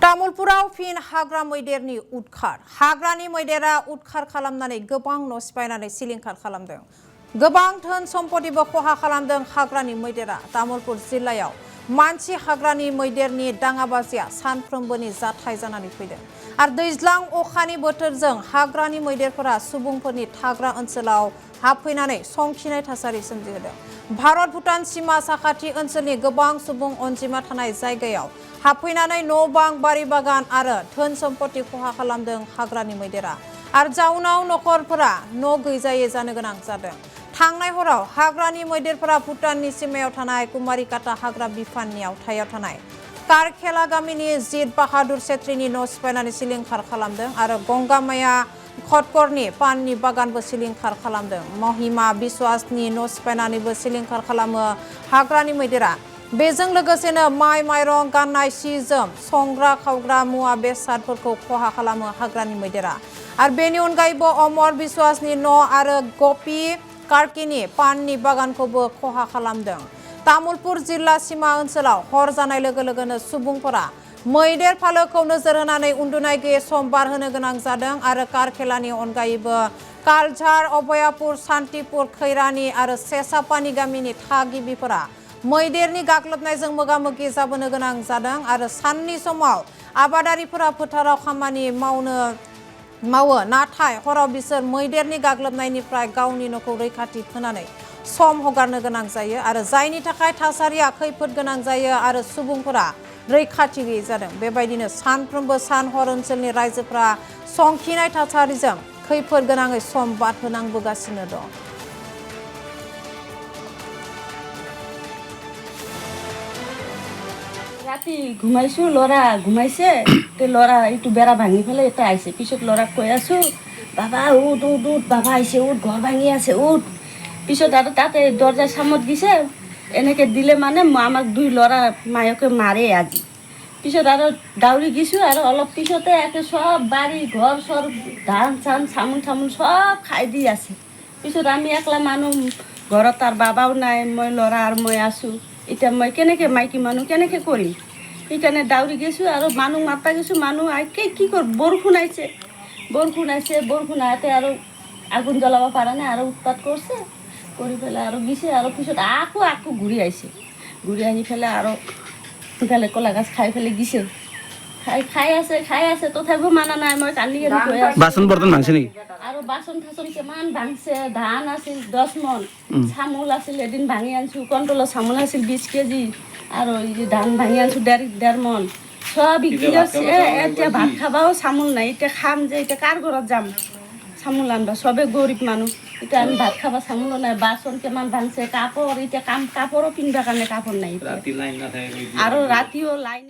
तामुलपुराव फिन हाग्रा मैदेरनि उदखार हाग्रानि मैदेरा उदखार खालामनानै गोबां न' सिफायनानै सिलिंखार खालामदों। गोबां धोन सम्पतिबो खहा खालामदों हाग्रानि मैदेरा। तामुलपुर जिल्लायाव मानसि हाग्रानि मैदेरनि दाङाबाजिया सानफ्रोमबोनि जाथाय जानानै फैदों। आरो दैज्लां अखानि बोथोरजों हाग्रानि मैदेरफोरा सुबुंफोरनि थाग्रा ओनसोलाव हाबफैनानै संखिनाय थासारि सोमजिहोदों। भारत भुटान सीमा साखाथि ओनसोलनि गोबां सुबुं अनजिमा थानाय जायगायाव हाबफैनानै न' बां बारि बागान आरो धोन सम्पति खहा खालामदों हाग्रानि मैदेरा। आरो जाउनाव नखरफोरा न' गैजायै जानो गोनां जादों। थांनाय हराव हाग्रानि मैदेरफोरा भुटाननि सीमायाव थानाय कुमारिकाटा हाग्रा बिफाननि आवथायाव थानाय कारखेला गामिनि जित बाहादुर छेत्रीनि न' सिफायनानै सिलिंखार खालामदों आरो गंगामाया खटकरनि पाननि बागानबो सिलिंखार खालामदों। महिमा बिश्वासनि न' सिफायनानैबो सिलिंखार खालामो हाग्रानि मैदेरा। बेजों लोगोसेनो माइ माइरं गाननाय सि जोम संग्रा खावग्रा मुवा बेसादफोरखौ खहा खालामो हाग्रानि मैदेरा। आरो बेनि अनगायैबो अमर बिश्वासनि न' आरो गपि कार्किनि पाननि बागानखौबो खहा खालामदों। तामुलपुर जिल्ला सीमा ओनसोलाव हर जानाय लोगो लोगोनो सुबुंफोरा मैदेर फालोखौ नोजोर होनानै उन्दुनाय गैयै सम बारहोनो गोनां जादों। आरो कारखेलानि अनगायैबो कालझार अभयापुर सान्तिपुर खैरानि आरो सेसापानि गामिनि थागिबिफोरा मैदेरनि गाग्लोबनायजों मोगा मोगि जाबोनो गोनां जादों। आरो साननि समाव आबादारिफोरा फोथाराव खामानि मावो नाथाय हराव बिसोर मैदेरनि गाग्लोबनायनिफ्राय गावनि न'खौ रैखाथि होनानै सम हगारनो गोनां जायो आरो जायनि थाखाय थासारिया खैफोद गोनां जायो आरो सुबुंफोरा रैखाथि गैयै जादों। बेबायदिनो सानफ्रोमबो सान हर ओनसोलनि रायजोफ्रा संखिनाय थासारिजों खैफोद गोनाङै सम बारहोनांबोगासिनो दं। রাতি ঘুমাইছো ল'ৰা ঘুমাইছে তে ল'ৰা এইটো বেৰা ভাঙি পেলাই এটা আহিছে পিছত ল'ৰাক কৈ আছো বাবা উঠ উঠ উঠ বাবা আহিছে উঠ ঘৰ ভাঙি আছে উঠ পিছত আৰু তাতে দরজা সামত দিছে এনেকৈ দিলে মানে আমাক দুই ল'ৰা মায়কে মাৰে আজি পিছত আৰু দাউৰি গিছো আৰু অলপ পিছতে একে সব বাড়ি ঘৰ সব ধান চান চামুল চামুল সব খাই দি আছে পিছত আমি একলা মানুহ ঘৰত তাৰ বাবাও নাই মই ল'ৰা আৰু মই আছো এতিয়া মই কেনেকৈ মাইকী মানুহ কেনেকৈ কৰিম সেইকাৰণে দাউৰি গৈছোঁ আৰু মানুহ মাতা গৈছোঁ মানুহ আইকে কি কৰ বৰষুণ আহিছে বৰষুণ আহোঁতে আৰু আগুন জ্বলাব পৰা নাই আৰু উৎপাত কৰিছে কৰি পেলাই আৰু গিছে আৰু পিছত আকৌ ঘূৰি আহিছে ঘূৰি আহি পেলাই আৰু ইফালে কলা গাছ খাই পেলাই গিছে খাই আছে তথাপিও মানা নাই মই কান্দি গৈ আছো বাচন বৰ্তন ভাঙছে নেকি আৰু বাচন থাচন কিমান ভাঙছে ধান আছিল 10 মন চামুল আছিল এদিন ভাঙি আনছো কণ্ট্ৰলৰ চামুল আছিল 20 কেজি আৰু এই যে ধান ভাঙি আনছো 1.5 মন সব বিক্ৰী আছে এতিয়া ভাত খাবাও চামুল নাই এতিয়া খাম যে এতিয়া কাৰ ঘৰত যাম চামুল আনবা সবে গৰীব মানুহ এতিয়া আমি ভাত খাবা চামুলো নাই বাচন কিমান ভাঙছে কাপড় এতিয়া কাপড়ও পিন্ধিবৰ কাৰণে কাপড় নাই আৰু ৰাতিও লাইন